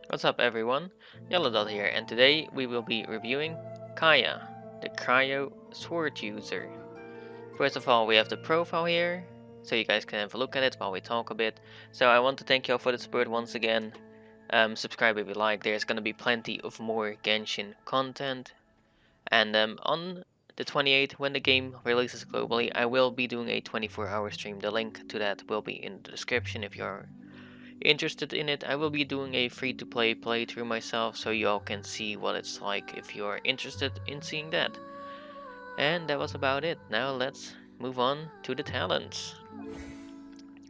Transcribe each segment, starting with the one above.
What's up everyone, Yellowdot here, and today we will be reviewing Kaeya, the Cryo Sword User. First of all, we have the profile here, so you guys can have a look at it while we talk a bit. So I want to thank you all for the support once again. Subscribe if you like, there's gonna be plenty of more Genshin content. And on the 28th, when the game releases globally, I will be doing a 24-hour stream. The link to that will be in the description if you're interested in it. I will be doing a free-to-play playthrough myself, so y'all can see what it's like if you're interested in seeing that. And that was about it. Now let's move on to the talents.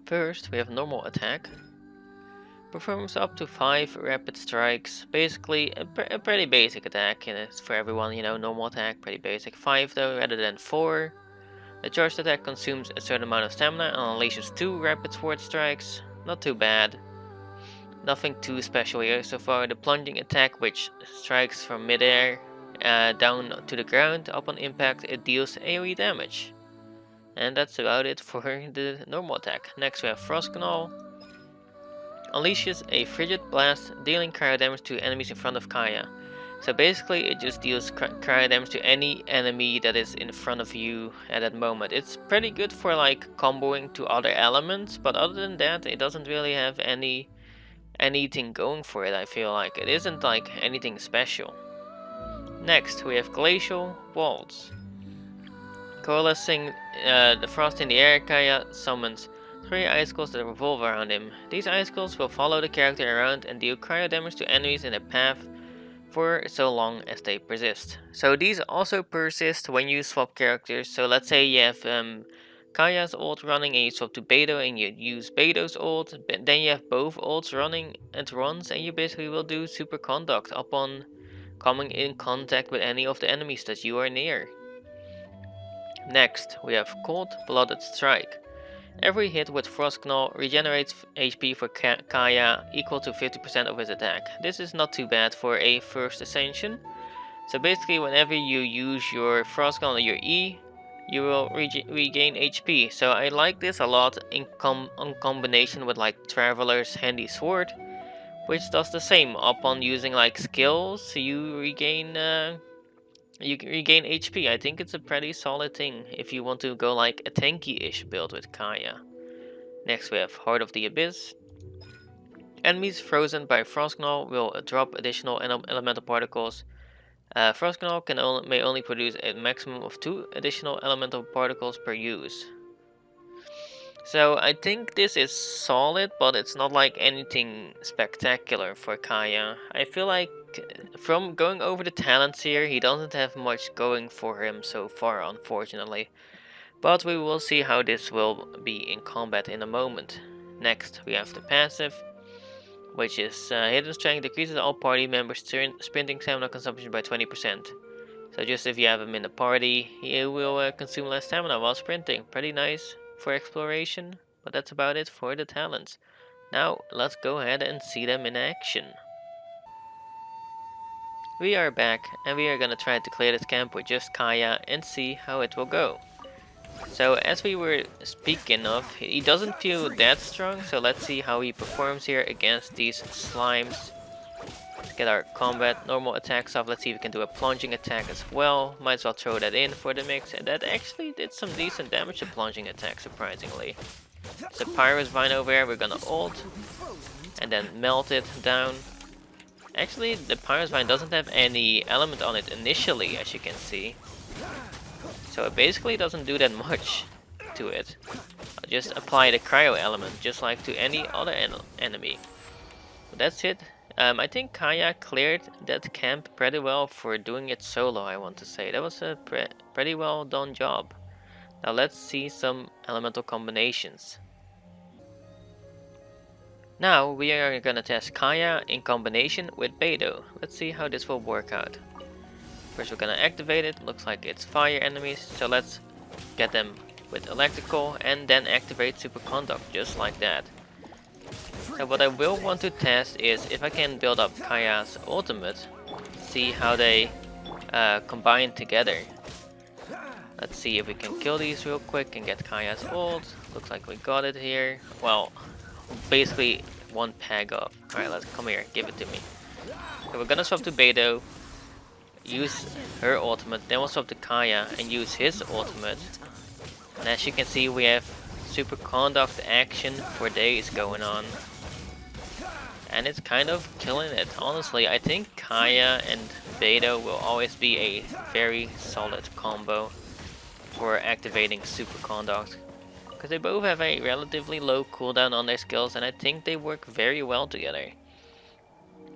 First, we have normal attack. Performs up to 5 rapid strikes. Basically, a pretty basic attack, and it's for everyone, you know, normal attack, pretty basic. 5 though, rather than 4. The charged attack consumes a certain amount of stamina and unleashes 2 rapid sword strikes. Not too bad. Nothing too special here so far. The plunging attack, which strikes from midair down to the ground. Upon impact, it deals AoE damage. And that's about it for the normal attack. Next we have Frost Canal. Unleashes a frigid blast, dealing cryo damage to enemies in front of Kaeya. So basically it just deals cryo damage to any enemy that is in front of you at that moment. It's pretty good for like comboing to other elements, but other than that it doesn't really have anything going for it. I feel like it isn't like anything special. Next we have Glacial Waltz. Coalescing the frost in the air, Kaeya summons 3 icicles that revolve around him. These icicles will follow the character around and deal cryo damage to enemies in their path for so long as they persist. So these also persist when you swap characters. So let's say you have Kaeya's ult running and you swap to Beidou and you use Beidou's ult, but then you have both ults running at once and you basically will do super conduct upon coming in contact with any of the enemies that you are near. Next, we have Cold-Blooded Strike. Every hit with Frost Knall regenerates HP for Kaeya equal to 50% of his attack. This is not too bad for a first Ascension. So basically whenever you use your Frost Knall or your E, you will regain HP. So I like this a lot in combination with like Traveler's Handy Sword, which does the same. Upon using like skills, you regain HP. I think it's a pretty solid thing if you want to go like a tanky-ish build with Kaeya. Next we have Heart of the Abyss. Enemies frozen by Frostknall will drop additional elemental particles. Frostknall may only produce a maximum of 2 additional elemental particles per use. So I think this is solid, but it's not like anything spectacular for Kaeya. I feel like from going over the talents here, he doesn't have much going for him so far, unfortunately. But we will see how this will be in combat in a moment. Next, we have the passive, which is Hidden Strength decreases all party members' sprinting stamina consumption by 20%. So just if you have him in the party, he will consume less stamina while sprinting. Pretty nice for exploration, but that's about it for the talents. Now let's go ahead and see them in action. We are back and we are gonna try to clear this camp with just Kaeya and see how it will go. So as we were speaking of, he doesn't feel that strong, so let's see how he performs here against these slimes. Let's get our combat normal attacks off. Let's see if we can do a plunging attack as well. Might as well throw that in for the mix, and that actually did some decent damage to plunging attack, surprisingly. It's a Pyrus Vine over here. We're gonna ult and then melt it down. Actually, the Pyrus Vine doesn't have any element on it initially, as you can see. So it basically doesn't do that much to it. I'll just apply the cryo element, just like to any other enemy. But that's it. I think Kaeya cleared that camp pretty well for doing it solo, I want to say. That was a pretty well done job. Now let's see some elemental combinations. Now we are gonna test Kaeya in combination with Beidou. Let's see how this will work out. First we're gonna activate it. Looks like it's fire enemies, so let's get them with electrical and then activate superconduct just like that. So what I will want to test is if I can build up Kaeya's ultimate, see how they combine together. Let's see if we can kill these real quick and get Kaeya's ult. Looks like we got it here. Well, basically one peg of. Alright, let's come here, give it to me. Okay, we're gonna swap to Beidou, use her ultimate, then we'll swap to Kaeya and use his ultimate. And as you can see, we have super conduct action for days going on. And it's kind of killing it. Honestly, I think Kaeya and Beidou will always be a very solid combo for activating super conduct. Because they both have a relatively low cooldown on their skills, and I think they work very well together.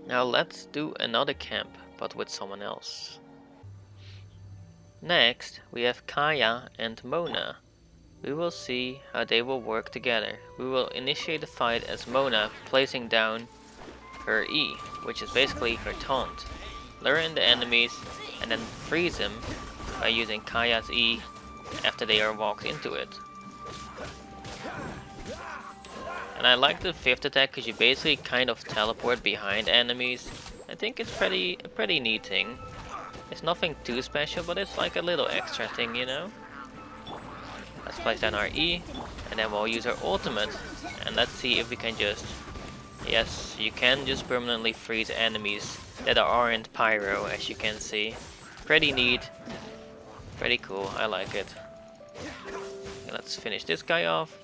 Now let's do another camp, but with someone else. Next, we have Kaeya and Mona. We will see how they will work together. We will initiate the fight as Mona, placing down her E, which is basically her taunt. Lure in the enemies and then freeze them by using Kaeya's E after they are walked into it. And I like the fifth attack because you basically kind of teleport behind enemies. I think it's a pretty neat thing. It's nothing too special, but it's like a little extra thing, you know? Let's place down our E, and then we'll use our ultimate. And let's see if we can just... Yes, you can just permanently freeze enemies that aren't pyro, as you can see. Pretty neat. Pretty cool, I like it. Okay, let's finish this guy off.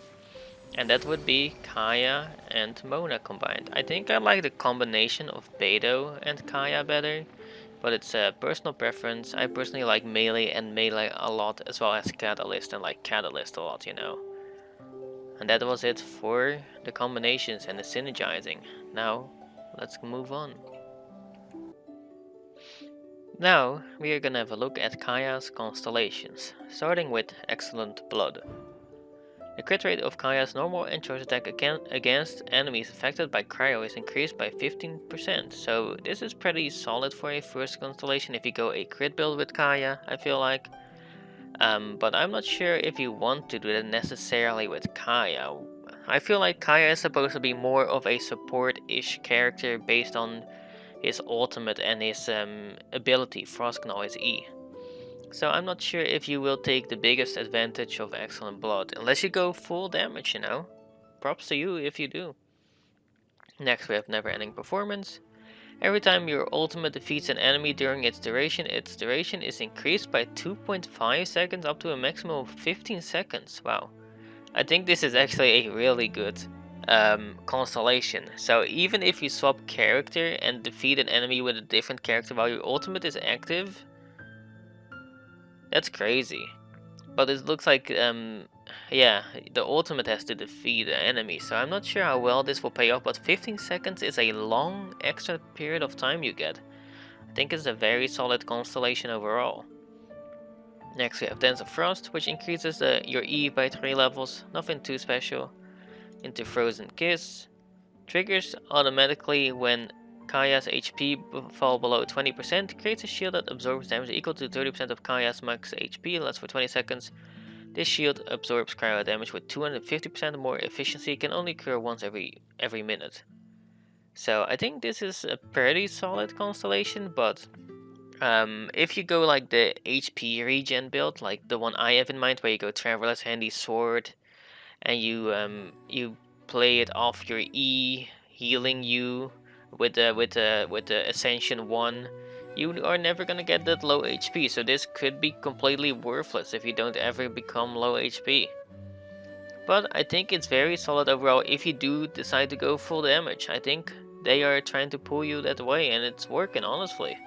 And that would be Kaeya and Mona combined. I think I like the combination of Beidou and Kaeya better. But it's a personal preference. I personally like melee and melee a lot, as well as Catalyst and like Catalyst a lot, you know. And that was it for the combinations and the synergizing. Now, let's move on. Now, we are gonna have a look at Kaeya's Constellations, starting with Excellent Blood. The crit rate of Kaeya's normal and choice attack against enemies affected by cryo is increased by 15%, so this is pretty solid for a first constellation if you go a crit build with Kaeya, I feel like. But I'm not sure if you want to do that necessarily with Kaeya. I feel like Kaeya is supposed to be more of a support-ish character based on his ultimate and his ability, Frost Knowledge his E. So I'm not sure if you will take the biggest advantage of Excellent Blood, unless you go full damage, you know. Props to you if you do. Next we have Never Ending Performance. Every time your ultimate defeats an enemy during its duration is increased by 2.5 seconds up to a maximum of 15 seconds. Wow. I think this is actually a really good constellation. So even if you swap character and defeat an enemy with a different character while your ultimate is active, that's crazy. But it looks like, yeah, the ultimate has to defeat the enemy, so I'm not sure how well this will pay off, but 15 seconds is a long extra period of time you get. I think it's a very solid constellation overall. Next we have Dance of Frost, which increases your E by 3 levels, nothing too special. Into Frozen Kiss. Triggers automatically when Kaeya's HP fall below 20%, creates a shield that absorbs damage equal to 30% of Kaeya's max HP, lasts for 20 seconds. This shield absorbs cryo damage with 250% more efficiency, can only occur once every minute. So I think this is a pretty solid constellation, but if you go like the HP regen build, like the one I have in mind, where you go Traveler's Handy Sword, and you play it off your E, healing you with the Ascension 1, you are never gonna get that low HP, so this could be completely worthless if you don't ever become low HP. But I think it's very solid overall if you do decide to go full damage. I think they are trying to pull you that way, and it's working, honestly.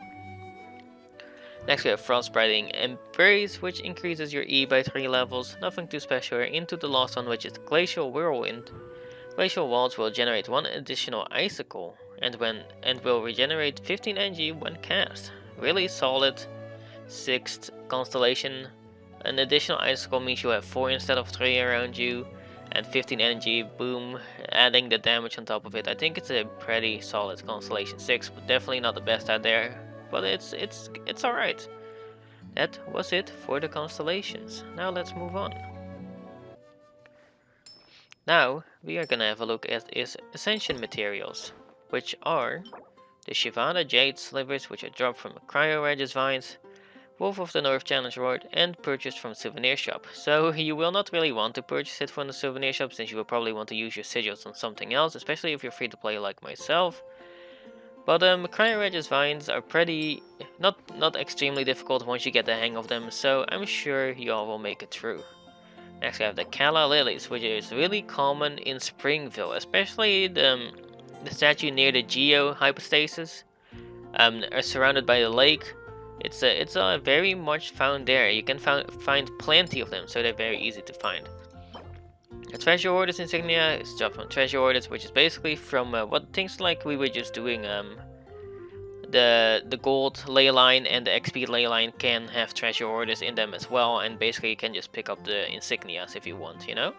Next we have Frostbiting Embrace, which increases your E by 3 levels, nothing too special. Into the last one, which is Glacial Whirlwind. Glacial Walls will generate 1 additional icicle, and will regenerate 15 energy when cast. Really solid 6th constellation. An additional icicle means you have 4 instead of 3 around you, and 15 energy, boom, adding the damage on top of it. I think it's a pretty solid constellation 6, but definitely not the best out there. But it's alright. That was it for the constellations. Now let's move on. Now we are gonna have a look at his Ascension Materials, which are the Shivana Jade Slivers, which are dropped from Cryo Regis Vines, Wolf of the North Challenge Award, and purchased from souvenir shop. So you will not really want to purchase it from the souvenir shop, since you will probably want to use your sigils on something else, especially if you're free to play like myself. But Cryo-Regis vines are pretty not extremely difficult once you get the hang of them, so I'm sure you all will make it through. Next we have the Kala Lilies, which is really common in Springville, especially the statue near the Geo Hypostasis, are surrounded by the lake. It's very much found there. You can find plenty of them, so they're very easy to find. A treasure orders insignia is dropped from treasure orders, which is basically from what things like we were just doing. The gold ley line and the XP ley line can have treasure orders in them as well, and basically you can just pick up the insignias if you want, you know?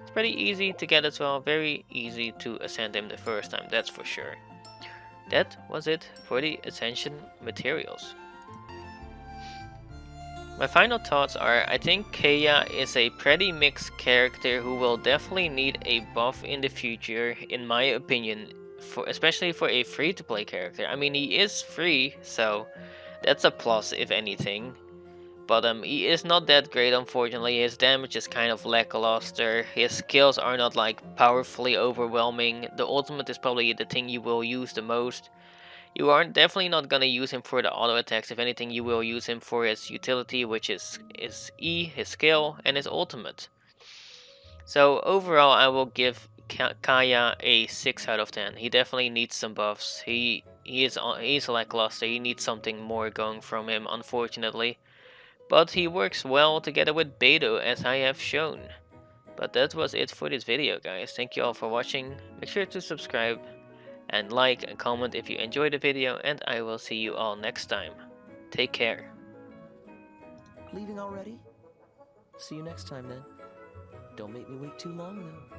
It's pretty easy to get as well, very easy to ascend them the first time, that's for sure. That was it for the Ascension Materials. My final thoughts are, I think Kaeya is a pretty mixed character who will definitely need a buff in the future, in my opinion, especially for a free-to-play character. I mean, he is free, so that's a plus if anything. But he is not that great, unfortunately. His damage is kind of lackluster. His skills are not like powerfully overwhelming. The ultimate is probably the thing you will use the most. You are definitely not gonna use him for the auto attacks. If anything, you will use him for his utility, which is his E, his skill, and his ultimate. So overall, I will give Kaeya a 6 out of 10. He definitely needs some buffs. He's lackluster. He needs something more going from him, unfortunately. But he works well together with Beidou, as I have shown. But that was it for this video, guys. Thank you all for watching. Make sure to subscribe and like and comment if you enjoyed the video, and I will see you all next time. Take care. Leaving already? See you next time then. Don't make me wait too long though.